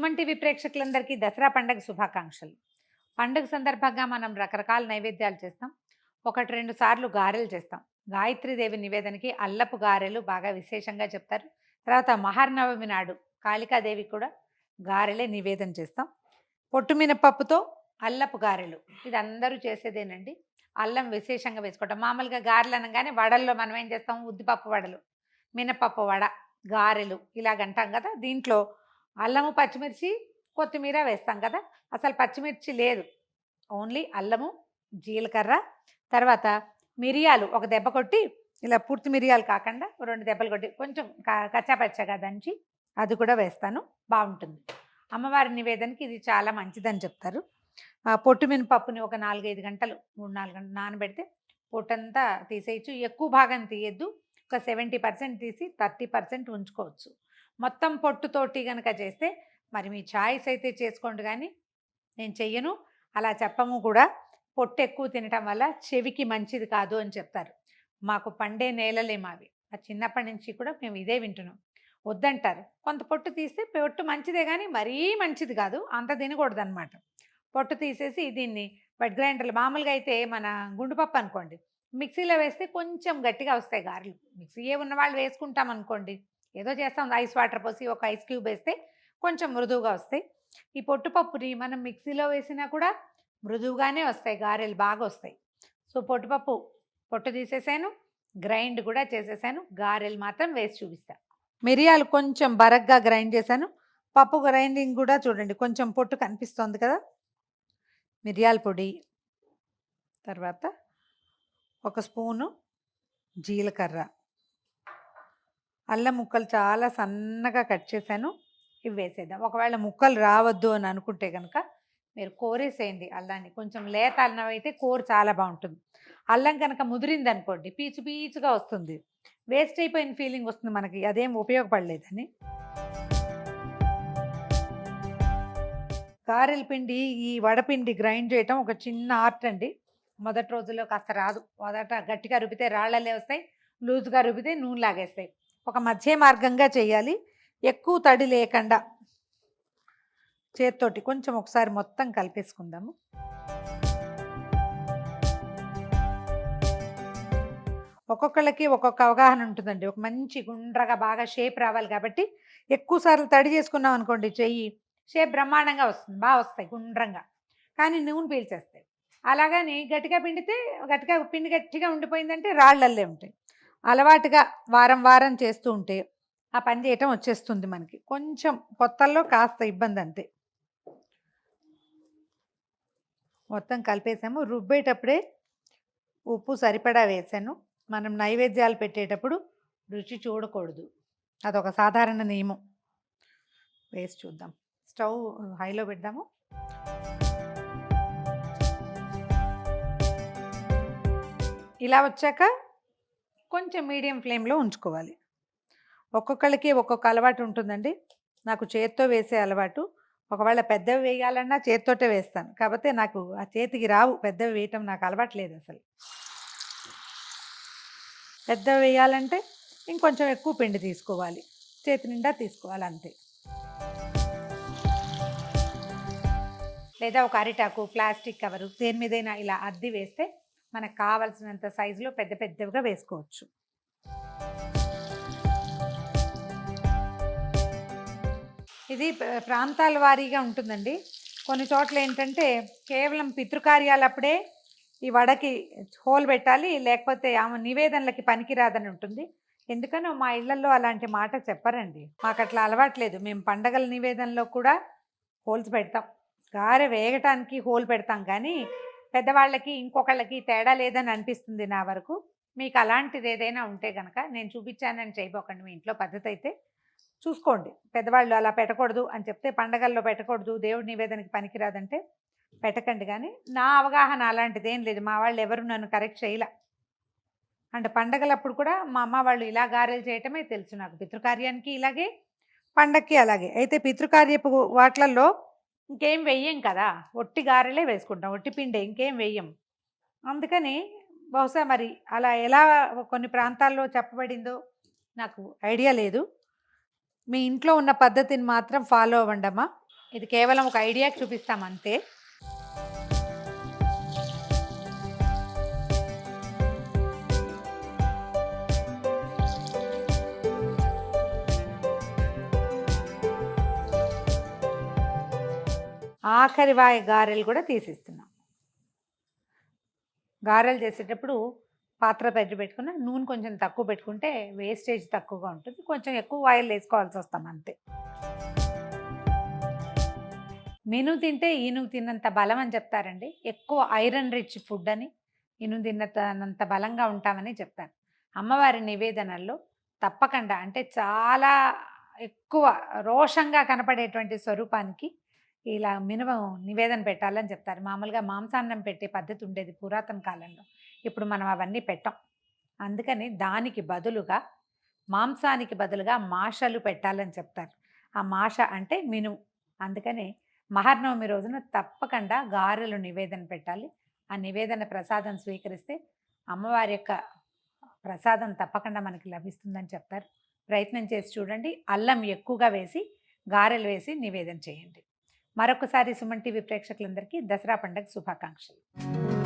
Suman TV ప్రేక్షకులందరికీ దసరా పండుగ శుభాకాంక్షలు. పండుగ సందర్భంగా మనం రకరకాల నైవేద్యాలు చేస్తాం. 1, 2 సార్లు గారెలు చేస్తాం. గాయత్రీదేవి నివేదనకి అల్లపు గారెలు బాగా విశేషంగా చెప్తారు. తర్వాత మహానవమి నాడు కాళికాదేవికి కూడా గారెలే నివేదన చేస్తాం. పొట్టు మినపప్పుతో అల్లపు గారెలు ఇది అందరూ చేసేదేనండి. అల్లం విశేషంగా వేసుకుంటాం. మామూలుగా గారెలు అనగానే వడల్లో మనం ఏం చేస్తాం, ఉద్దిపప్పు వడలు, మినపప్పు వడ, గారెలు ఇలాగంటాం కదా. దీంట్లో అల్లము, పచ్చిమిర్చి, కొత్తిమీర వేస్తాం కదా. అసలు పచ్చిమిర్చి లేదు, ఓన్లీ అల్లము, జీలకర్ర, తర్వాత మిరియాలు ఒక దెబ్బ కొట్టి, ఇలా పూర్తి మిరియాలు కాకుండా 2 దెబ్బలు కొట్టి కొంచెం కచ్చాపచ్చగా దంచి అది కూడా వేస్తాను, బాగుంటుంది. అమ్మవారి నివేదనకి ఇది చాలా మంచిదని చెప్తారు. పొట్టు మినపప్పుని ఒక 4-5 గంటలు 3-4 గంటలు నానబెడితే పొట్టంతా తీసేయచ్చు. ఎక్కువ భాగం తీయద్దు, ఒక 70% తీసి 30% ఉంచుకోవచ్చు. మొత్తం పొట్టుతోటి కనుక చేస్తే మరి మీ చాయిస్ అయితే చేసుకోండి, కానీ నేను చెయ్యను, అలా చెప్పము కూడా. పొట్టు ఎక్కువ తినటం వల్ల చెవికి మంచిది కాదు అని చెప్తారు. మాకు పండే నేలలే మావి, చిన్నప్పటి నుంచి కూడా మేము ఇదే వింటున్నాం. వద్దంటారు. కొంత పొట్టు తీస్తే పొట్టు మంచిదే, కానీ మరీ మంచిది కాదు, అంత తినకూడదు అనమాట. పొట్టు తీసేసి దీన్ని వెట్ గ్రైండర్లు, మామూలుగా అయితే మన గుండుపప్పు అనుకోండి, మిక్సీలో వేస్తే కొంచెం గట్టిగా వస్తాయి గారెలు. మిక్సీ ఉన్న వాళ్ళు వేసుకుంటాం అనుకోండి, ఏదో చేస్తాం, ఐస్ వాటర్ పోసి ఒక ఐస్ క్యూబ్ వేస్తే కొంచెం మృదువుగా వస్తాయి. ఈ పొట్టుపప్పుని మనం మిక్సీలో వేసినా కూడా మృదువుగానే వస్తాయి, గారెలు బాగా వస్తాయి. సో పొట్టు తీసేసాను, గ్రైండ్ కూడా చేసేసాను, గారెలు మాత్రం వేసి చూపిస్తాను. మిరియాలు కొంచెం బరగ్గా గ్రైండ్ చేశాను. పప్పు గ్రైండింగ్ కూడా చూడండి, కొంచెం పొట్టు కనిపిస్తుంది కదా. మిరియాల పొడి, తర్వాత 1 స్పూను జీలకర్ర, అల్లం ముక్కలు చాలా సన్నగా కట్ చేశాను, ఇవి వేసేద్దాం. ఒకవేళ ముక్కలు రావద్దు అని అనుకుంటే కనుక మీరు కోరేసేయండి అల్లాన్ని. కొంచెం లేత అల్లం అయితే కూర చాలా బాగుంటుంది. అల్లం కనుక ముదిరింది అనుకోండి, పీచు పీచుగా వస్తుంది, వేస్ట్ అయిపోయిన ఫీలింగ్ వస్తుంది మనకి, అదేం ఉపయోగపడలేదని. గారెల పిండి, ఈ వడపిండి గ్రైండ్ చేయటం ఒక చిన్న ఆర్ట్ అండి. మొదటి రోజుల్లో కాస్త రాదు. మొదట గట్టిగా రుబ్బితే రాళ్ళలే వస్తాయి, లూజ్గా రుబ్బితే నూనె లాగేస్తాయి. ఒక మధ్య మార్గంగా చేయాలి, ఎక్కువ తడి లేకుండా చేత్తోటి కొంచెం ఒకసారి మొత్తం కలిపేసుకుందాము. ఒక్కొక్కళ్ళకి ఒక్కొక్క అవగాహన ఉంటుందండి. ఒక మంచి గుండ్రగా బాగా షేప్ రావాలి కాబట్టి ఎక్కువ సార్లు తడి చేసుకున్నాం అనుకోండి, చెయ్యి షేప్ బ్రహ్మాండంగా వస్తుంది, బాగా వస్తాయి గుండ్రంగా, కానీ నూనె పీల్చేస్తాయి. అలాగని గట్టిగా పిండితే పిండి గట్టిగా ఉండిపోయిందంటే రాళ్ళల్లే ఉంటాయి. అలవాటుగా వారం వారం చేస్తూ ఉంటే ఆ పని చేయటం వచ్చేస్తుంది మనకి. కొంచెం కొత్తల్లో కాస్త ఇబ్బంది అంతే. మొత్తం కలిపేసాము. రుబ్బేటప్పుడే ఉప్పు సరిపడా వేసాను. మనం నైవేద్యాలు పెట్టేటప్పుడు రుచి చూడకూడదు, అదొక సాధారణ నియమం. వేసి చూద్దాం. స్టవ్ హైలో పెడదాము. ఇలా వచ్చాక కొంచెం మీడియం ఫ్లేమ్లో ఉంచుకోవాలి. ఒక్కొక్కళ్ళకి ఒక్కొక్క అలవాటు ఉంటుందండి. నాకు చేత్తో వేసే అలవాటు. ఒకవేళ పెద్దవి వేయాలన్నా చేత్తోటే వేస్తాను, కాకపోతే నాకు ఆ చేతికి రావు, పెద్దవి వేయటం నాకు అలవాట్లేదు అసలు. పెద్దవి వేయాలంటే ఇంకొంచెం ఎక్కువ పిండి తీసుకోవాలి, చేతి నిండా తీసుకోవాలి అంతే. లేదా ఒక అరిటాకు, ప్లాస్టిక్ కవరు, దేని మీదైనా ఇలా అద్ది వేస్తే మనకు కావాల్సినంత సైజులో పెద్ద పెద్దవిగా వేసుకోవచ్చు. ఇది ప్రాంతాల వారీగా ఉంటుందండి. కొన్ని చోట్ల ఏంటంటే కేవలం పితృకార్యాలప్పుడే ఈ వడకి హోల్ పెట్టాలి, లేకపోతే ఆమె నివేదనలకి పనికిరాదని ఉంటుంది. ఎందుకనో మా ఇళ్లలో అలాంటి మాట చెప్పరండి, మాకు అట్లా అలవాట్లేదు. మేము పండగల నివేదనలో కూడా హోల్స్ పెడతాం, గారె వేగటానికి హోల్ పెడతాం, కానీ పెద్దవాళ్ళకి ఇంకొకళ్ళకి తేడా లేదని అనిపిస్తుంది నా వరకు. మీకు అలాంటిది ఏదైనా ఉంటే కనుక నేను చూపించానని చేయబోకండి. మీ ఇంట్లో పద్ధతి అయితే చూసుకోండి. పెద్దవాళ్ళు అలా పెట్టకూడదు అని చెప్తే, పండగల్లో పెట్టకూడదు, దేవుడి నివేదనకి పనికిరాదంటే పెట్టకండి. కానీ నా అవగాహన అలాంటిది ఏం లేదు, మా వాళ్ళు ఎవరు నన్ను కరెక్ట్ చేయలే. అంటే పండగలప్పుడు కూడా మా అమ్మ వాళ్ళు ఇలా గారెలు చేయటమే తెలుసు నాకు. పితృకార్యానికి ఇలాగే, పండగకి అలాగే. అయితే పితృకార్యపు వాట్లల్లో ఇంకేం వెయ్యం కదా, ఒట్టి గారెలే వేసుకుంటాం, ఒట్టి పిండే, ఇంకేం వెయ్యం. అందుకని బహుశా మరి అలా ఎలా కొన్ని ప్రాంతాల్లో చెప్పబడిందో నాకు ఐడియా లేదు. మీ ఇంట్లో ఉన్న పద్ధతిని మాత్రం ఫాలో అవ్వండి అమ్మా. ఇది కేవలం ఒక ఐడియాకి చూపిస్తాం అంతే. ఆఖరి వాయి గారెలు కూడా తీసిస్తున్నాం. గారెలు చేసేటప్పుడు పాత్ర పెట్టుకున్న నూనె కొంచెం తక్కువ పెట్టుకుంటే వేస్టేజ్ తక్కువగా ఉంటుంది. కొంచెం ఎక్కువ ఆయిల్ వేసుకోవాల్సి వస్తాం అంతే. మినుము తింటే ఈనుగు తిన్నంత బలం అని చెప్తారండి. ఎక్కువ ఐరన్ రిచ్ ఫుడ్ అని, ఈనుగు తిన్నంత బలంగా ఉంటామని చెప్తారు. అమ్మవారి నివేదనల్లో తప్పకుండా అంటే చాలా ఎక్కువ రోషంగా కనపడేటువంటి స్వరూపానికి ఇలా మినుము నివేదన పెట్టాలని చెప్తారు. మామూలుగా మాంసాన్నం పెట్టే పద్ధతి ఉండేది పురాతన కాలంలో. ఇప్పుడు మనం అవన్నీ పెట్టం. అందుకని దానికి బదులుగా మాంసానికి బదులుగా మాషలు పెట్టాలని చెప్తారు. ఆ మాష అంటే మినుము. అందుకని మహర్నవమి రోజున తప్పకుండా గారెలు నివేదన పెట్టాలి. ఆ నివేదన ప్రసాదం స్వీకరిస్తే అమ్మవారి యొక్క ప్రసాదం తప్పకుండా మనకి లభిస్తుందని చెప్తారు. ప్రయత్నం చేసి చూడండి. అల్లం ఎక్కువగా వేసి గారెలు వేసి నివేదన చేయండి. మరొకసారి సుమన్ టీవీ ప్రేక్షకులందరికీ దసరా పండుగ శుభాకాంక్షలు.